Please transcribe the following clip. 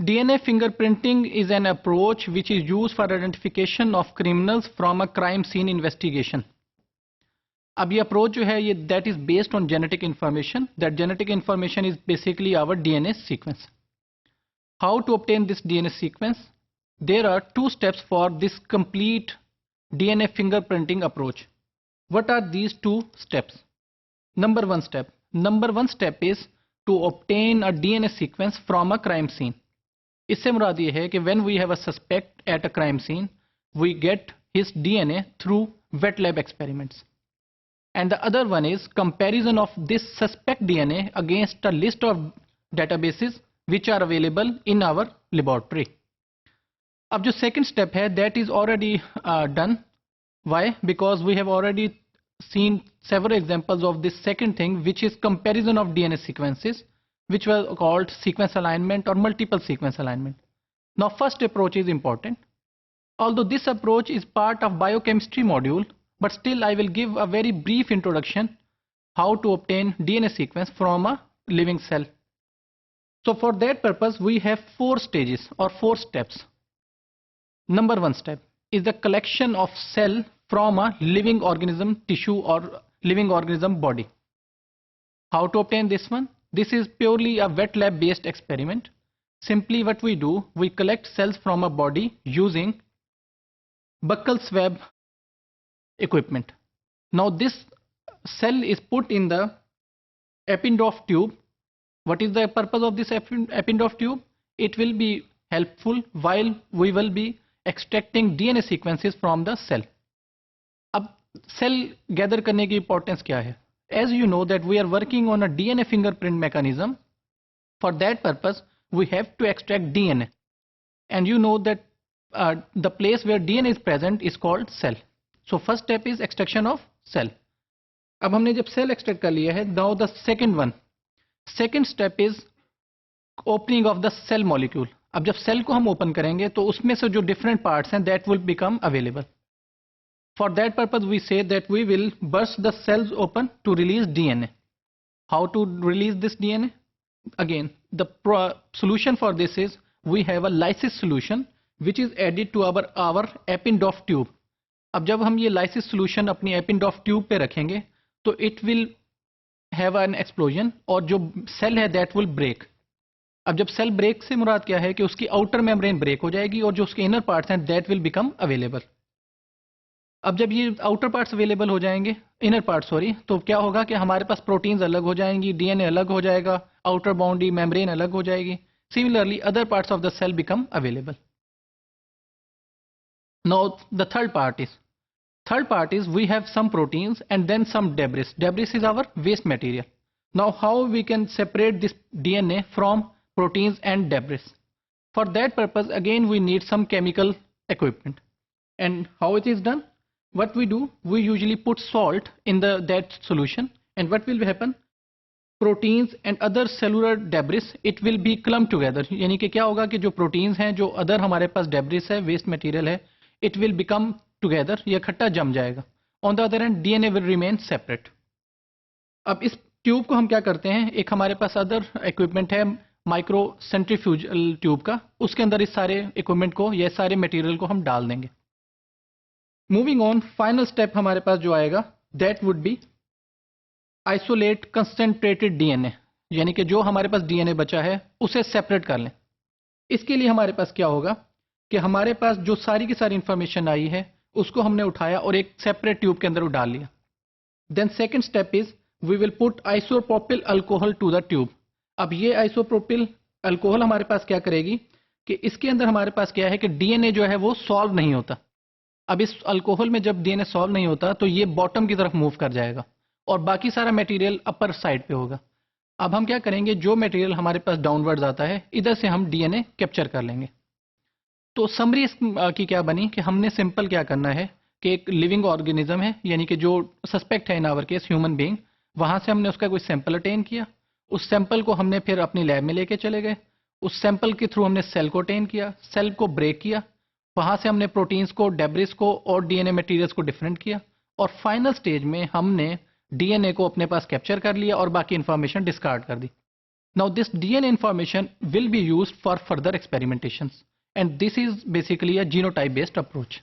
DNA fingerprinting is an approach which is used for identification of criminals from a crime scene investigation. अब ये approach जो है ये that is based on genetic information. That genetic information is basically our DNA sequence. How to obtain this DNA sequence? There are two steps for this complete DNA fingerprinting approach. What are these two steps? Number one step is to obtain a DNA sequence from a crime scene. इससे मुराद ये है कि when we have a suspect at a crime scene, we get his DNA through wet lab experiments. And the other one is comparison of this suspect DNA against a list of databases which are available in our laboratory. अब जो second step है that is already done. Why? Because we have already seen several examples of this second thing, which is comparison of DNA sequences, which were called sequence alignment or multiple sequence alignment. Now first approach is important. Although this approach is part of biochemistry module, but still I will give a very brief introduction how to obtain DNA sequence from a living cell. So for that purpose we have four stages or four steps. Number one step is the collection of cell from a living organism tissue or living organism body. How to obtain this one? This is purely a wet lab based experiment. Simply what we do, we collect cells from a body using buccal swab equipment. Now this cell is put in the Eppendorf tube. What is the purpose of this Eppendorf tube? It will be helpful while we will be extracting DNA sequences from the cell. अब cell gather करने की importance क्या है? As you know that we are working on a DNA fingerprint mechanism. For that purpose, we have to extract DNA. And you know that the place where DNA is present is called cell. So first step is extraction of cell. अब हमने जब cell extract कर लिया है, now the second step is opening of the cell molecule. अब जब cell को हम open करेंगे तो उसमें से जो different parts हैं that will become available. For that purpose we say that we will burst the cells open to release DNA. How to release this DNA? Again, the solution for this is we have a lysis solution which is added to our Eppendorf tube. अब जब हम ये lysis solution अपनी Eppendorf tube पे रखेंगे तो it will have an explosion और जो cell है that will break. अब जब cell break से मुराद क्या है कि उसकी outer membrane break हो जाएगी और जो उसके inner parts हैं that will become available. अब जब ये आउटर पार्ट्स अवेलेबल हो जाएंगे, इनर पार्ट सॉरी, तो क्या होगा कि हमारे पास प्रोटीन्स अलग हो जाएंगी, डीएनए अलग हो जाएगा, आउटर बाउंड्री मेम्ब्रेन अलग हो जाएगी. Similarly other parts of the cell become available. Now the third part is we have some proteins and then some debris. Debris is our waste material. Now how we can separate this DNA from proteins and debris? For that purpose again we need some chemical equipment. And how it is done? What we do, we usually put salt in that solution, and what will happen? Proteins and other cellular debris, it will be clumped together. यानी कि क्या होगा कि जो proteins हैं, जो other हमारे पास debris है, waste material है, it will become together, ये इकट्ठा जम जाएगा. On the other hand, DNA will remain separate. अब इस ट्यूब को हम क्या करते हैं, एक हमारे पास अदर इक्विपमेंट है माइक्रो सेंट्रीफ्यूजल ट्यूब का, उसके अंदर इस सारे इक्विपमेंट को, ये सारे मटेरियल को हम डाल देंगे. मूविंग ऑन, फाइनल स्टेप हमारे पास जो आएगा that would be isolate concentrated DNA. यानी कि जो हमारे पास डीएनए बचा है उसे सेपरेट कर लें. इसके लिए हमारे पास क्या होगा कि हमारे पास जो सारी की सारी इंफॉर्मेशन आई है उसको हमने उठाया और एक सेपरेट ट्यूब के अंदर डाल लिया. Then second step is we will put isopropyl alcohol to the tube. अब ये आइसोप्रोपिल अल्कोहल हमारे पास क्या करेगी कि इसके अंदर हमारे पास क्या है कि डीएनए जो है वो सॉल्व नहीं होता. अब इस अल्कोहल में जब डीएनए सॉल्व नहीं होता तो ये बॉटम की तरफ मूव कर जाएगा और बाकी सारा मटेरियल अपर साइड पे होगा. अब हम क्या करेंगे, जो मटेरियल हमारे पास डाउनवर्ड्स आता है इधर से हम डीएनए कैप्चर कर लेंगे. तो समरी की क्या बनी कि हमने सिंपल क्या करना है कि एक लिविंग ऑर्गेनिज्म है, यानी कि जो सस्पेक्ट है in our case human being, वहां से हमने उसका कोई सैंपल अटेन किया. उस सैंपल को हमने फिर अपनी लैब में लेके चले गए. उस सैंपल के थ्रू हमने सेल को अटेन किया, सेल को ब्रेक किया, वहां से हमने प्रोटीन्स को, डेब्रिस को और डीएनए मटेरियल्स को डिफरेंट किया और फाइनल स्टेज में हमने डीएनए को अपने पास कैप्चर कर लिया और बाकी इंफॉर्मेशन डिस्कार्ड कर दी. Now this DNA information will be used for further experimentations, and this is basically a genotype based approach.